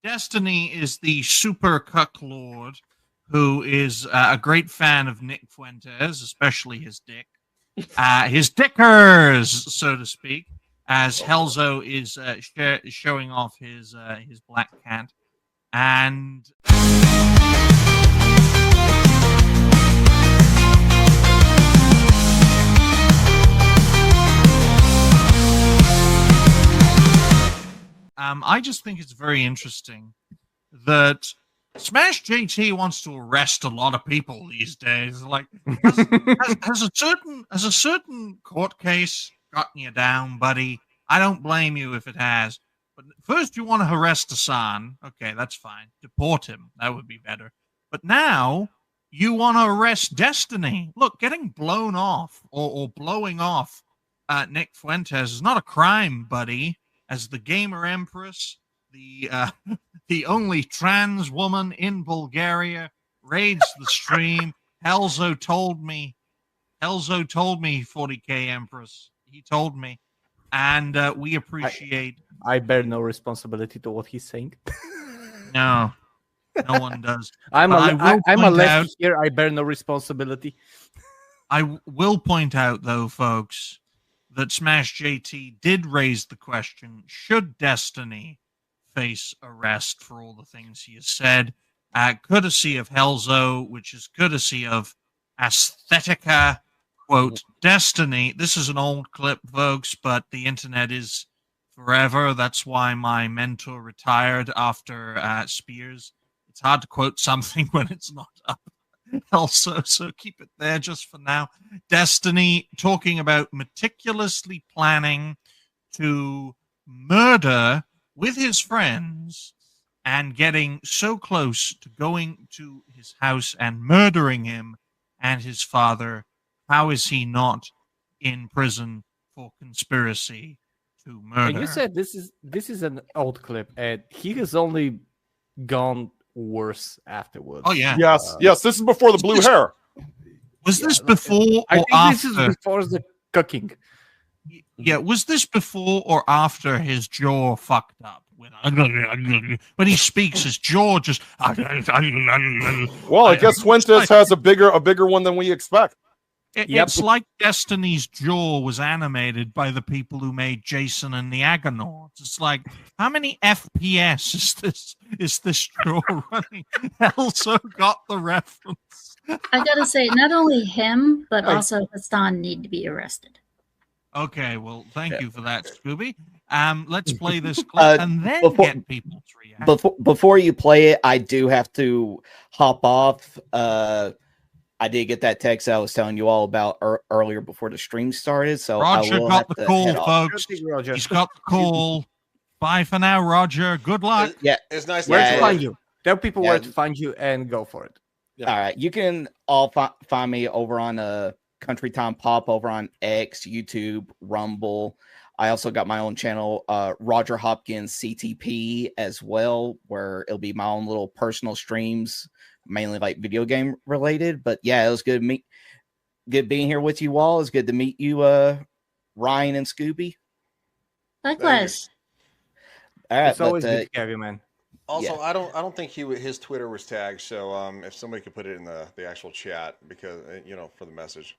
Destiny is the super cuck lord who is a great fan of Nick Fuentes, especially his dick. His dickers, so to speak, as Helzo is showing off his black cat. And I just think it's very interesting that Smash JT wants to arrest a lot of people these days. Like, has a certain court case gotten you down, buddy? I don't blame you if it has. But first, you want to arrest Hassan. Okay, that's fine. Deport him. That would be better. But now you want to arrest Destiny. Look, getting blown off or blowing off Nick Fuentes is not a crime, buddy. As the gamer empress, the only trans woman in Bulgaria, raids the stream. Helzo told me, 40K Empress. He told me. And we appreciate... I bear no responsibility to what he's saying. No one does. I'm a lefty here. I bear no responsibility. I will point out, though, folks, that Smash JT did raise the question, should Destiny face arrest for all the things he has said, courtesy of Helzo, which is courtesy of Aesthetica, quote, Destiny. This is an old clip, folks, but the internet is forever. That's why my mentor retired after Spears. It's hard to quote something when it's not up. Also, so keep it there just for now. Destiny talking about meticulously planning to murder with his friends and getting so close to going to his house and murdering him and his father. How is he not in prison for conspiracy to murder? And you said this is an old clip, and he has only gone worse afterwards. Oh yeah. Yes. This is before the blue hair. Was this before I or think after? This is before the cooking. Yeah, was this before or after his jaw fucked up? When he speaks, his jaw just. Well, I guess Fuentes has a bigger one than we expect. It's like Destiny's jaw was animated by the people who made Jason and the Argonauts. It's like, how many FPS is this jaw running? Also got the reference. I gotta say, not only him, but also Hassan need to be arrested. Okay, well, thank you for that, Scooby. Let's play this clip and then get people's reaction. Before you play it, I do have to hop off. I did get that text I was telling you all about earlier before the stream started. So Roger I will got have the to call, head off. folks. He's got the call. Bye for now, Roger. Good luck. Yeah, it's nice. Where to find you? Tell people where to find you and go for it. All right, you can all find me over on Country Time Pop over on X, YouTube, Rumble. I also got my own channel, Roger Hopkins CTP as well, where it'll be my own little personal streams, mainly like video game related. But yeah, it was good being here with you all. It's good to meet you, Ryan and Scooby. Likewise. All right, it's always good to have you, man. Also, yeah. I don't think his Twitter was tagged. So if somebody could put it in the actual chat, because for the message,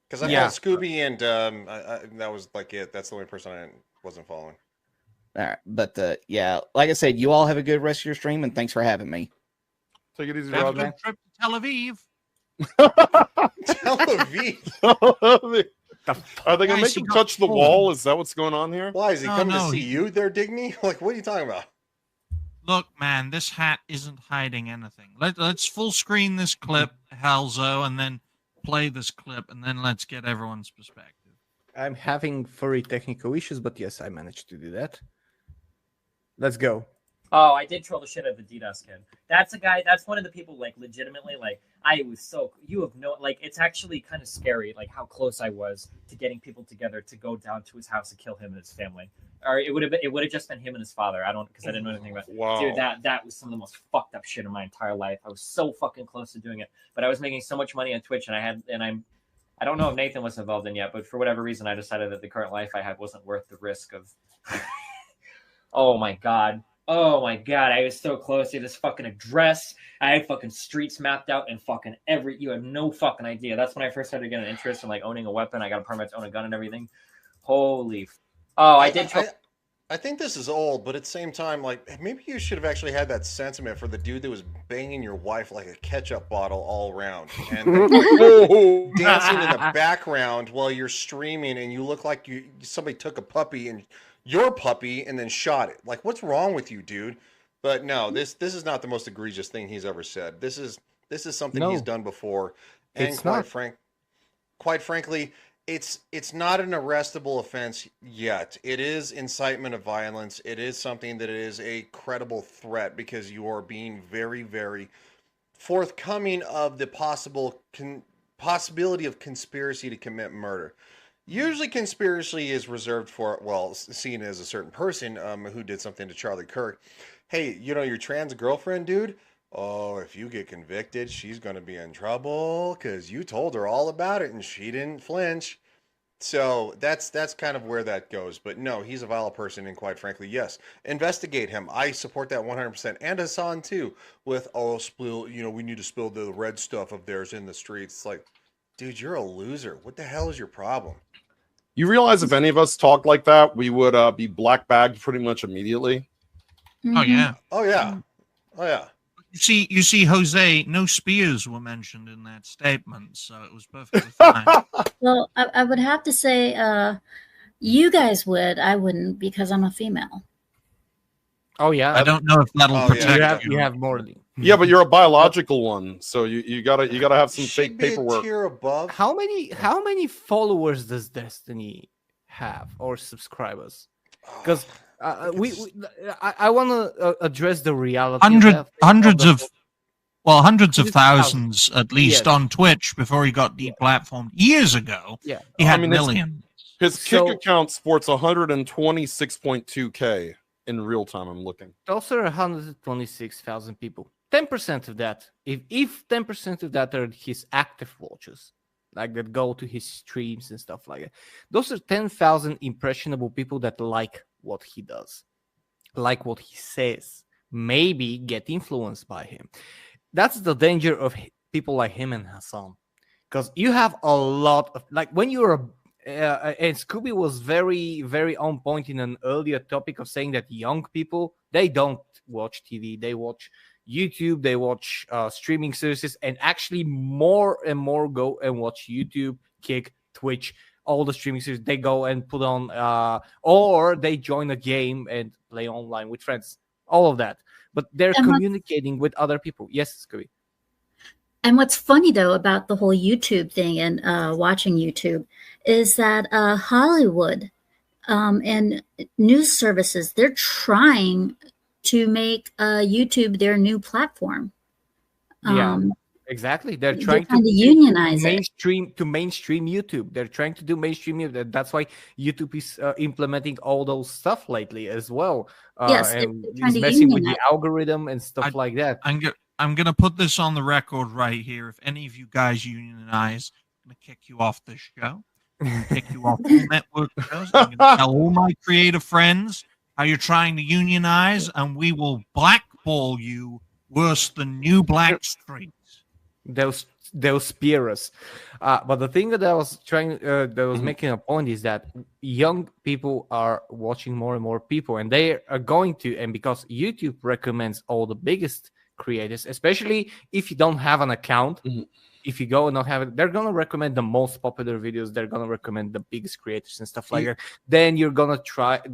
because I followed Scooby and that was like it. That's the only person I wasn't following. All right, but yeah, like I said, you all have a good rest of your stream, and thanks for having me. Take it easy, Have a Roger. good trip to Tel Aviv. Tel Aviv. Are they gonna make him touch the wall? Is that what's going on here? Why is he coming to see you there, Digny? Like, what are you talking about? Look, man, this hat isn't hiding anything. Let's full screen this clip, Halzo, and then play this clip, and then let's get everyone's perspective. I'm having furry technical issues, but yes, I managed to do that. Let's go. Oh, I did troll the shit out of the DDoS kid. That's a guy. That's one of the people. Like, legitimately, like, I was so. You have no. Like, it's actually kind of scary. Like, how close I was to getting people together to go down to his house and kill him and his family. Or it would have just been him and his father. Because I didn't know anything about it. Wow. Dude, that was some of the most fucked up shit in my entire life. I was so fucking close to doing it, but I was making so much money on Twitch, and I don't know if Nathan was involved in yet, but for whatever reason, I decided that the current life I had wasn't worth the risk of. Oh my god. Oh my god, I was so close to this fucking address. I had fucking streets mapped out and fucking you have no fucking idea. That's when I first started getting an interest in like owning a weapon. I got a permit to own a gun and everything. Holy. I did. I think this is old, but at the same time, like maybe you should have actually had that sentiment for the dude that was banging your wife like a ketchup bottle all around and dancing in the background while you're streaming, and you look like somebody took a puppy and your puppy and then shot it. Like, what's wrong with you, dude? But no, this is not the most egregious thing he's ever said. This is something he's done before, and quite frankly. It's not an arrestable offense yet. It is incitement of violence. It is something that is a credible threat because you are being very, very forthcoming of the possibility of conspiracy to commit murder. Usually conspiracy is reserved for, well, seen as a certain person who did something to Charlie Kirk. Hey, your trans girlfriend, dude? Oh, if you get convicted, she's going to be in trouble because you told her all about it and she didn't flinch. So that's kind of where that goes. But no, he's a vile person, and quite frankly, yes, investigate him. I support that 100%. And Hassan too, with we need to spill the red stuff of theirs in the streets. It's like, dude, you're a loser. What the hell is your problem? You realize if any of us talked like that, we would be black bagged pretty much immediately. Mm-hmm. Oh yeah. Oh yeah. Oh yeah. You see, Jose, no spears were mentioned in that statement, so it was perfectly fine. Well, I would have to say, you guys would. I wouldn't because I'm a female. Oh yeah. I don't know if that'll protect you. You have more than. Yeah, but you're a biological one, so you gotta have some fake paperwork. A tier above. How many followers does Destiny have or subscribers? Because I want to address the reality. Hundreds of thousands at least on Twitch before he got deplatformed years ago. Yeah, he had millions. His kick account sports 126.2K in real time. I'm looking. Those are 126,000 people. 10% of that, if 10% of that are his active watchers, like that go to his streams and stuff like that, those are 10,000 impressionable people that like what he does, like what he says, maybe get influenced by him. That's the danger of people like him and Hassan, because you have a lot of, like, when you're and Scooby was very, very on point in an earlier topic of saying that young people, they don't watch TV, they watch YouTube, they watch streaming services, and actually more and more go and watch YouTube, Kick, Twitch, all the streaming series. They go and put on or they join a game and play online with friends, all of that, but they're communicating with other people. Yes, Scooby. And what's funny though about the whole YouTube thing and watching YouTube is that Hollywood and news services, they're trying to make YouTube their new platform. Exactly. They're trying to unionize mainstream YouTube. They're trying to do mainstream YouTube. That's why YouTube is implementing all those stuff lately as well. Yes, and he's messing with the algorithm and stuff like that. I'm gonna put this on the record right here. If any of you guys unionize, I'm gonna kick you off this show. I'm gonna kick you off all network shows. I'm gonna tell all my creative friends how you're trying to unionize, and we will blackball you worse than New Blackstreet. They'll spear us. But the thing that I was making a point is that young people are watching more and more people, and they are going to, and because YouTube recommends all the biggest creators, especially if you don't have an account, if you go and not have it, they're gonna recommend the most popular videos. They're gonna recommend the biggest creators and stuff like that. Then you go start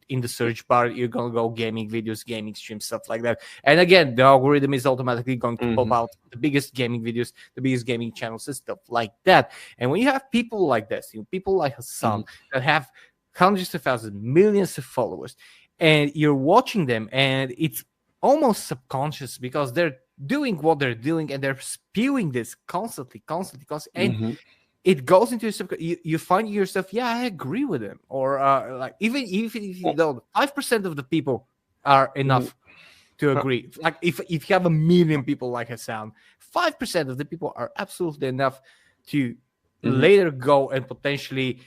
in the search bar. You're gonna go gaming videos, gaming streams, stuff like that. And again, the algorithm is automatically going to pop out the biggest gaming videos, the biggest gaming channels, and stuff like that. And when you have people like this, people like Hassan that have hundreds of thousands, millions of followers, and you're watching them, and it's almost subconscious because they're doing what they're doing and they're spewing this constantly, and it goes into your you find yourself, I agree with them, or like even if you don't, 5% of the people are enough to agree. Like if you have 1 million people like Hassan, 5% of the people are absolutely enough to later go and potentially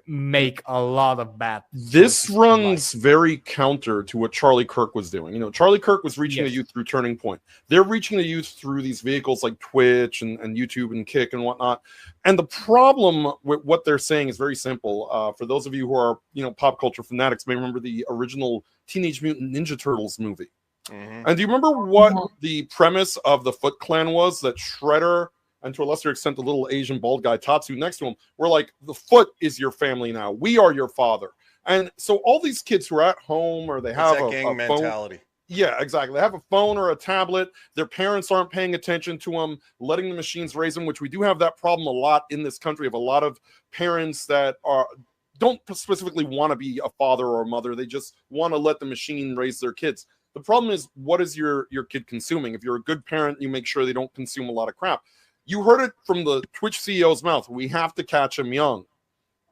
make a lot of bad. This choices in runs life. very counter to what Charlie Kirk was doing. You know, Charlie Kirk was reaching the Yes. youth through Turning Point. They're reaching the youth through these vehicles like Twitch and YouTube and Kick and whatnot. And the problem with what they're saying is very simple. For those of you who are, you know, pop culture fanatics, may remember the original Teenage Mutant Ninja Turtles movie. Mhm. And do you remember what Yeah. the premise of the Foot Clan was? That Shredder, and to a lesser extent, the little Asian bald guy Tatsu next to him, were like, the Foot is your family now. We are your father. And so all these kids who are at home or they It's have that a gang phone. mentality. Yeah, exactly. They have a phone or a tablet. Their parents aren't paying attention to them, letting the machines raise them, which we do have that problem a lot in this country of a lot of parents that don't specifically want to be a father or a mother. They just want to let the machine raise their kids. The problem is, what is your kid consuming? If you're a good parent, you make sure they don't consume a lot of crap. You heard it from the Twitch CEO's mouth. We have to catch him young.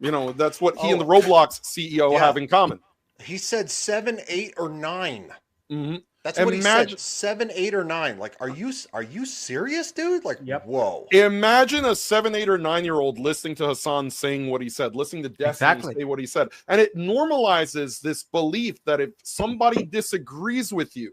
You know, that's what he and the Roblox CEO Yeah. have in common. He said 7, 8, or 9. Mm-hmm. That's what he Imagine- said. 7, 8, or 9. Like, are you serious, dude? Like, Yep. whoa. Imagine a 7, 8, or 9-year-old listening to Hassan saying what he said, listening to Destiny Exactly. say what he said. And it normalizes this belief that if somebody disagrees with you,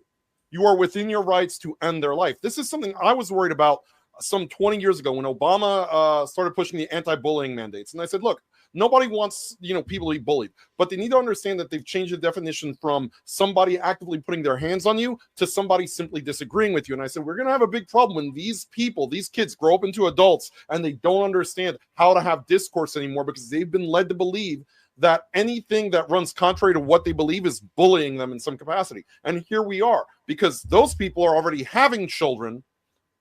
you are within your rights to end their life. This is something I was worried about some 20 years ago when Obama started pushing the anti-bullying mandates. And I said, look, nobody wants, you know, people to be bullied, but they need to understand that they've changed the definition from somebody actively putting their hands on you to somebody simply disagreeing with you. And I said, we're going to have a big problem when these people, these kids grow up into adults and they don't understand how to have discourse anymore because they've been led to believe that anything that runs contrary to what they believe is bullying them in some capacity. And here we are, because those people are already having children,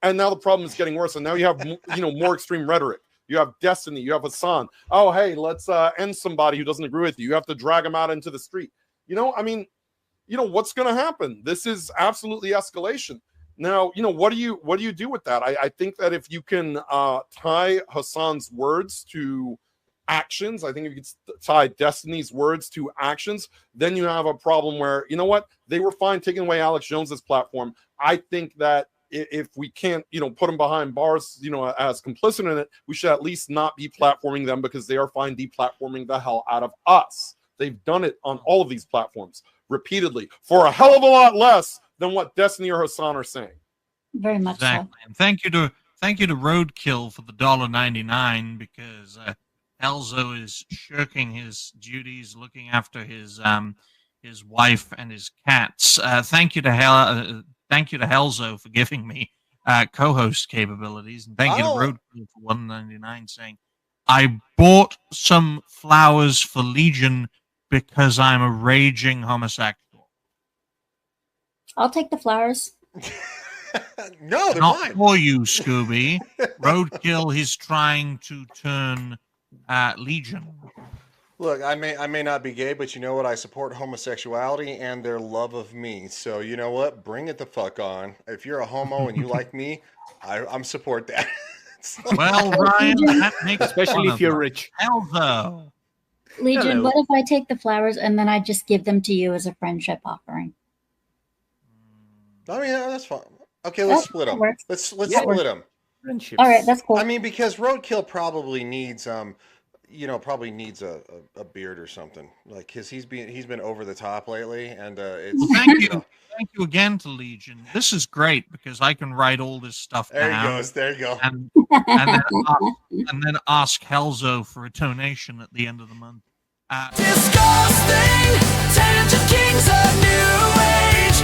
and now the problem is getting worse. And now you have, you know, more extreme rhetoric. You have Destiny. You have Hassan. Oh, hey, let's end somebody who doesn't agree with you. You have to drag them out into the street. You know, I mean, you know, what's going to happen? This is absolutely escalation. Now, you know, what do you do with that? I think that if you can tie Hassan's words to actions, I think if you can tie Destiny's words to actions, then you have a problem where, you know what, they were fine taking away Alex Jones's platform. I think that if we can't, you know, put them behind bars, you know, as complicit in it, we should at least not be platforming them, because they are fine deplatforming the hell out of us. They've done it on all of these platforms repeatedly for a hell of a lot less than what Destiny or Hassan are saying. Very much Exactly. And thank you to Roadkill for the $1.99, because Elzo is shirking his duties, looking after his wife and his cats. Thank you to Helzo for giving me co-host capabilities, and thank you to Roadkill for $1.99, saying, "I bought some flowers for Legion because I'm a raging homosexual." I'll take the flowers. No, they're Not mine. for you, Scooby. Roadkill is trying to turn Legion. Look, I may not be gay, but you know what? I support homosexuality and their love of me. So you know what? Bring it the fuck on. If you're a homo and you like me, I'm support that. Well, Ryan, that makes Especially fun if you're of rich. Elzo. Legion, Hello. what if I take the flowers and then I just give them to you as a friendship offering? I mean, that's fine. Okay, let's split them. works. Let's Yeah. split them. Friendships. All right, that's cool. I mean, because Roadkill probably needs a beard or something, like, because he's been over the top lately, and it's Well, thank you again to Legion. This is great because I can write all this stuff There he down goes. There you go. and then ask Helzo for a donation at the end of the month. Disgusting, tangent kings of new age,